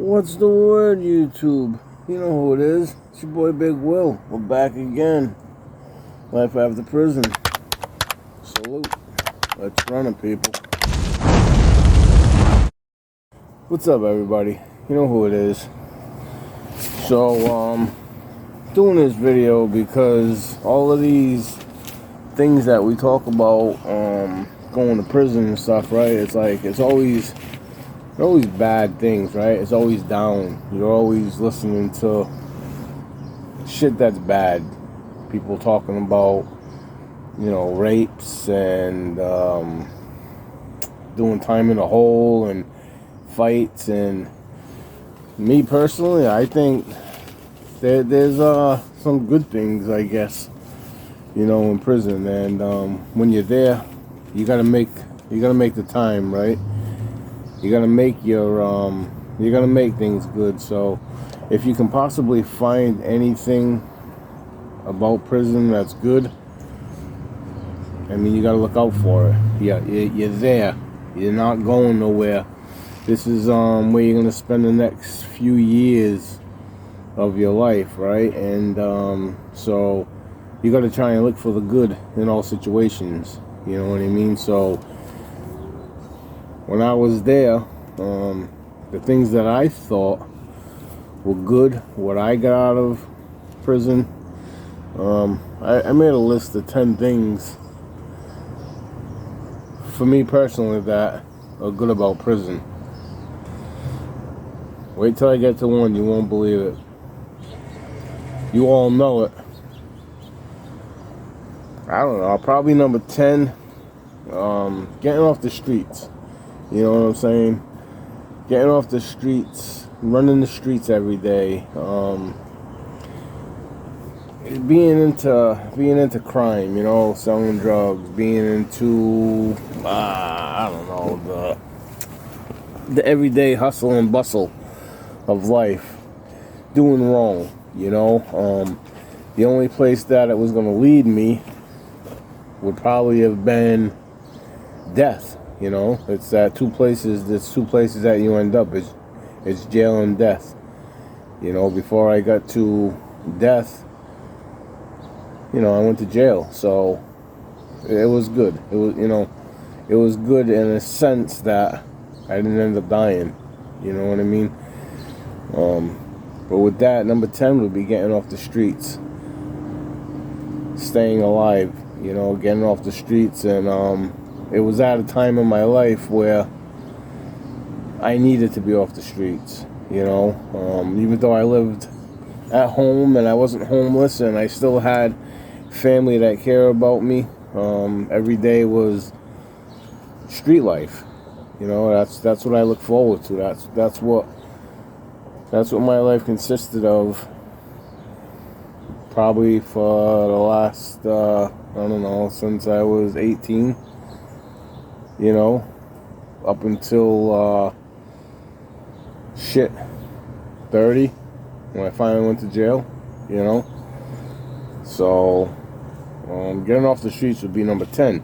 What's the word, YouTube? You know who it is. It's your boy Big Will. We're back again. Life after prison. Salute. Let's run it, people. What's up, everybody? You know who it is. So, doing this video because all of these things that we talk about, going to prison and stuff, right? It's like, it's always bad things, right? It's always down. You're always listening to shit that's bad. People talking about, rapes and doing time in a hole and fights. And me personally, I think there's some good things, I guess, in prison. And when you're there, you gotta make the time, right? You gotta make things good. So if you can possibly find anything about prison that's good, I mean, you gotta look out for it. Yeah, you're there. You're not going nowhere. This is where you're gonna spend the next few years of your life, right? And so you gotta try and look for the good in all situations. You know what I mean? So when I was there, the things that I thought were good, what I got out of prison, I made a list of 10 things for me personally that are good about prison. Wait till I get to one, you won't believe it. You all know it. I don't know, probably number 10, getting off the streets. You know what I'm saying? Getting off the streets, running the streets every day, being into crime, selling drugs, being into I don't know, the everyday hustle and bustle of life, doing wrong. The only place that it was going to lead me would probably have been death. It's there's two places that you end up. It's jail and death. Before I got to death, I went to jail. So it was good. It was good in a sense that I didn't end up dying. You know what I mean? But with that, number 10 would be getting off the streets, staying alive. Getting off the streets. And it was at a time in my life where I needed to be off the streets, even though I lived at home and I wasn't homeless and I still had family that cared about me. Every day was street life. That's what I look forward to. That's what my life consisted of, probably for the last, since I was 18. Up until 30, when I finally went to jail. So getting off the streets would be number 10.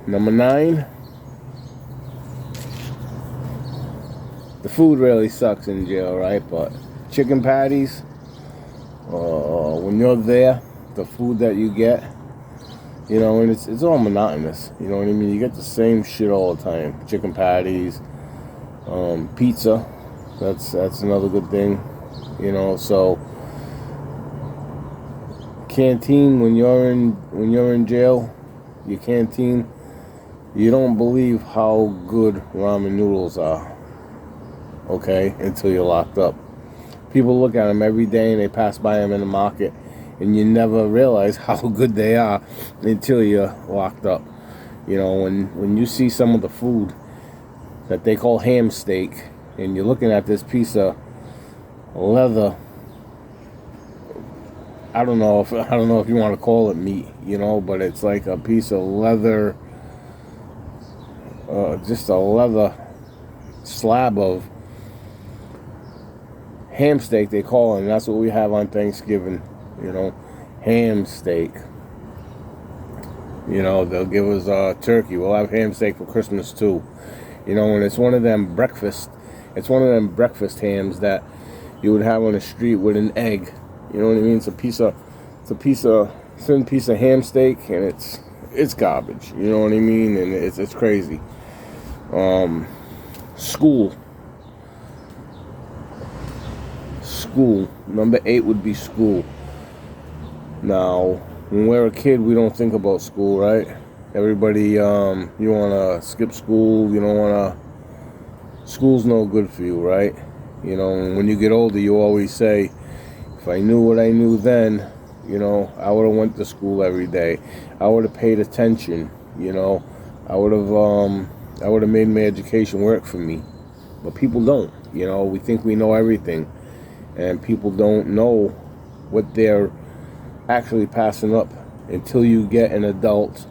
Number 9, the food really sucks in jail, right? But chicken patties, when you're there, the food that you get, and it's all monotonous. You know what I mean? You get the same shit all the time. Chicken patties, pizza. That's another good thing. So canteen, when you're in jail, your canteen, you don't believe how good ramen noodles are. Okay, until you're locked up. People look at them every day and they pass by them in the market. And you never realize how good they are until you're locked up. When you see some of the food that they call ham steak, and you're looking at this piece of leather. I don't know if you want to call it meat, but it's like a piece of leather, just a leather slab of ham steak, they call it, and that's what we have on Thanksgiving. Ham steak. They'll give us turkey. We'll have ham steak for Christmas too. And it's one of them breakfast It's one of them breakfast hams that you would have on the street with an egg. You know what I mean? It's a thin piece of ham steak, and it's garbage. You know what I mean? And it's crazy. School. Number 8 would be school. Now, when we're a kid, we don't think about school, right? Everybody, you want to skip school. You don't want to. School's no good for you, right? You know, when you get older, you always say, if I knew what I knew then, you know, I would have went to school every day. I would have paid attention. You know, I would have made my education work for me. But people don't. You know, we think we know everything, and people don't know what they're actually passing up until you get an adult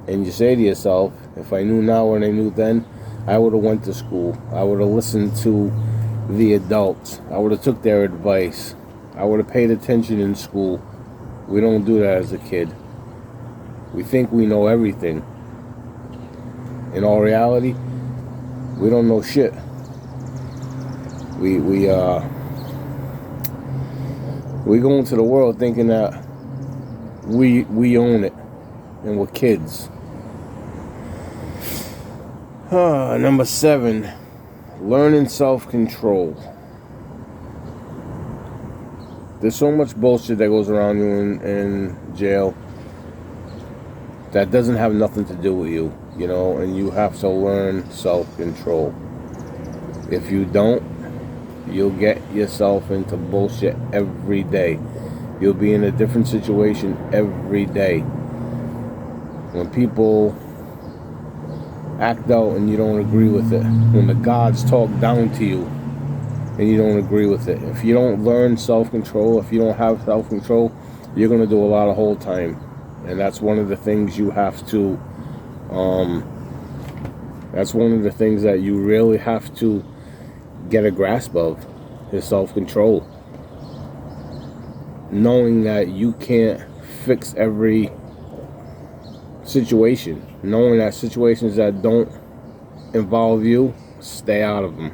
and you say to yourself, if I knew now what I knew then, I would have went to school. I would have listened to the adults. I would have took their advice. I would have paid attention in school. We don't do that as a kid. We think we know everything. In all reality, we don't know shit. We go into the world thinking that we own it, and we're kids. Number 7, learning self-control. There's so much bullshit that goes around you in jail that doesn't have nothing to do with you, you know, and you have to learn self-control. If you don't, you'll get yourself into bullshit every day. You'll be in a different situation every day. When people act out and you don't agree with it. When the gods talk down to you and you don't agree with it. If you don't learn self-control, if you don't have self-control, you're going to do a lot of whole time. And that's one of the things you have to, that's one of the things that you really have to get a grasp of, is self-control. Knowing that you can't fix every situation. Knowing that situations that don't involve you, stay out of them.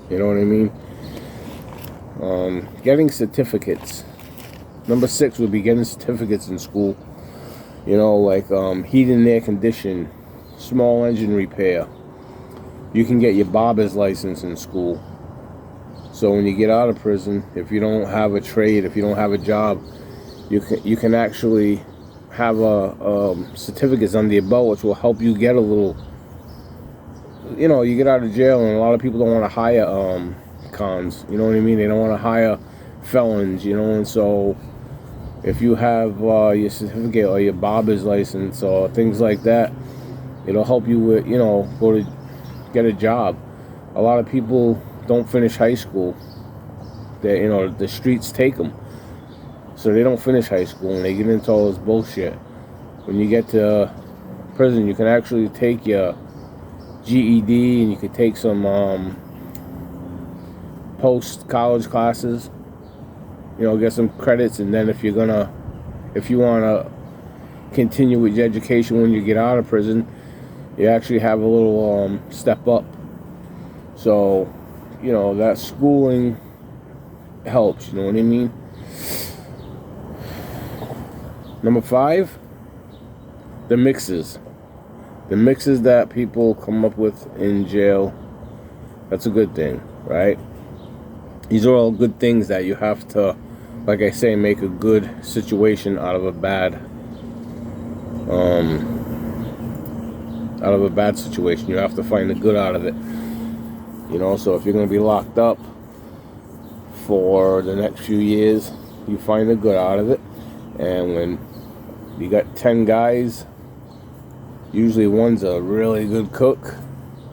You know what I mean? Getting certificates. Number 6 would be getting certificates in school. You know, like heating and air condition, small engine repair. You can get your barber's license in school. So when you get out of prison, if you don't have a trade, if you don't have a job, you can actually have certificates under your belt, which will help you get a little. You know, you get out of jail, and a lot of people don't want to hire cons. You know what I mean? They don't want to hire felons. You know, and so if you have your certificate or your barber's license or things like that, it'll help you with, you know, go to get a job. A lot of people don't finish high school. They, you know, the streets take them, so they don't finish high school and they get into all this bullshit. When you get to prison, you can actually take your GED and you can take some post-college classes. You know, get some credits, and then if you want to continue with your education when you get out of prison, you actually have a little step up. So, you know, that schooling helps, you know what I mean? Number 5, the mixes. The mixes that people come up with in jail, that's a good thing, right? These are all good things that you have to, like I say, make a good situation out of a bad situation. You have to find the good out of it. You know, so if you're going to be locked up for the next few years, you find the good out of it. And when you got 10 guys, usually one's a really good cook.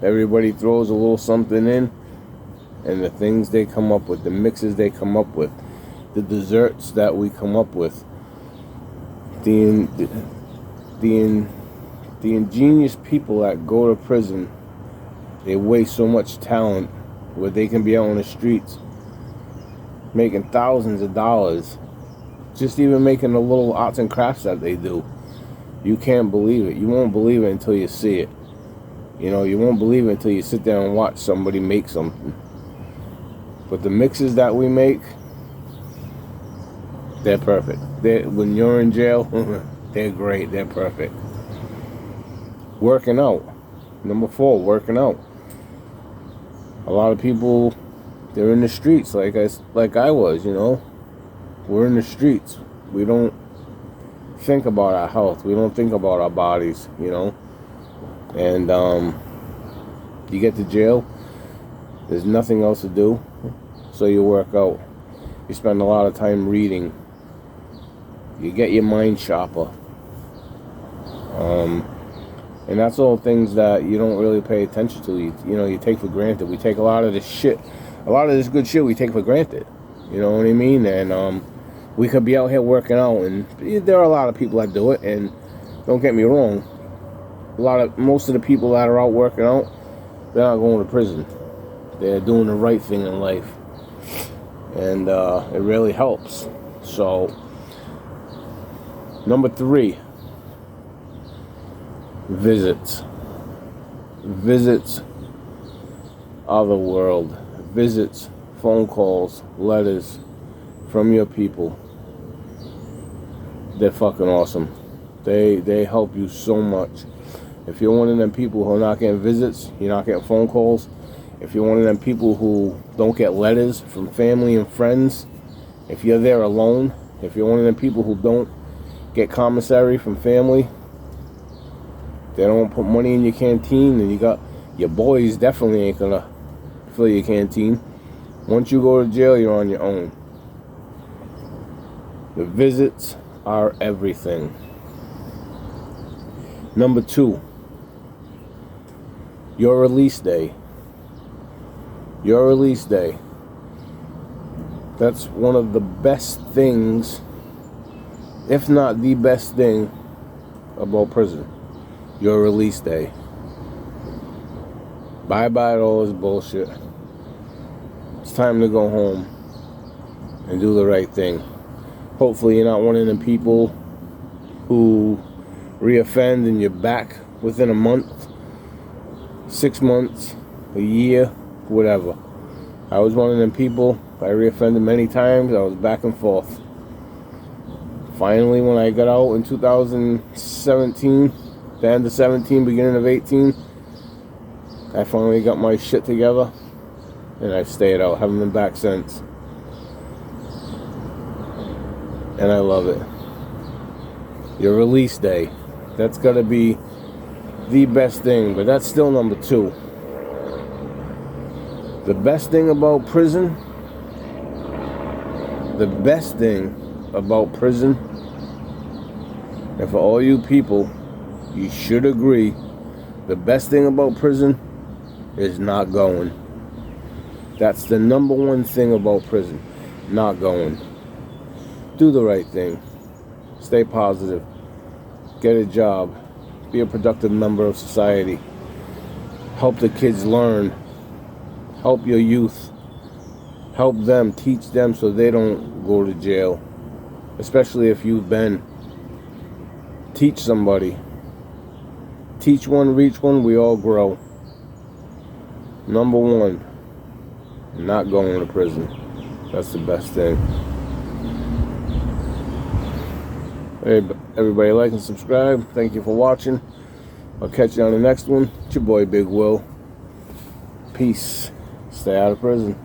Everybody throws a little something in. And the things they come up with, the mixes they come up with, the desserts that we come up with, the ingenious people that go to prison, they waste so much talent where they can be out on the streets making thousands of dollars, just even making the little arts and crafts that they do. You can't believe it. You won't believe it until you see it. You know, you won't believe it until you sit there and watch somebody make something. But the mixes that we make, they're perfect. When you're in jail, they're great. They're perfect. Working out. Number 4, working out. A lot of people, they're in the streets like I was, you know. We're in the streets. We don't think about our health. We don't think about our bodies, you know. And you get to jail, there's nothing else to do, so you work out. You spend a lot of time reading. You get your mind sharper. And that's all things that you don't really pay attention to. You know, you take for granted. We take a lot of this good shit we take for granted. You know what I mean? And we could be out here working out, and there are a lot of people that do it, and don't get me wrong, most of the people that are out working out, they're not going to prison. They're doing the right thing in life. And it really helps. So, number 3, visits. Visits are the world. Visits, phone calls, letters from your people. They're fucking awesome. They help you so much. If you're one of them people who are not getting visits, you're not getting phone calls. If you're one of them people who don't get letters from family and friends, if you're there alone, if you're one of them people who don't get commissary from family, they don't put money in your canteen, and you got your boys definitely ain't gonna fill your canteen. Once you go to jail, you're on your own. The visits are everything. Number 2, your release day. Your release day. That's one of the best things, if not the best thing, about prison. Your release day. Bye-bye to all this bullshit. It's time to go home and do the right thing. Hopefully you're not one of them people who reoffend and you're back within a month, 6 months, a year, whatever. I was one of them people. I reoffended many times. I was back and forth. Finally, when I got out in 2017, the end of 17, beginning of 18, I finally got my shit together, and I stayed out. Haven't been back since. And I love it. Your release day. That's got to be the best thing, but that's still number 2. The best thing about prison, and for all you people, you should agree, the best thing about prison is not going. That's the number 1 thing about prison. Not going. Do the right thing. Stay positive. Get a job. Be a productive member of society. Help the kids learn. Help your youth. Help them. Teach them so they don't go to jail. Especially if you've been. Teach somebody. Teach one, reach one, we all grow. Number 1, not going to prison. That's the best thing. Hey, everybody, like and subscribe. Thank you for watching. I'll catch you on the next one. It's your boy, Big Will. Peace. Stay out of prison.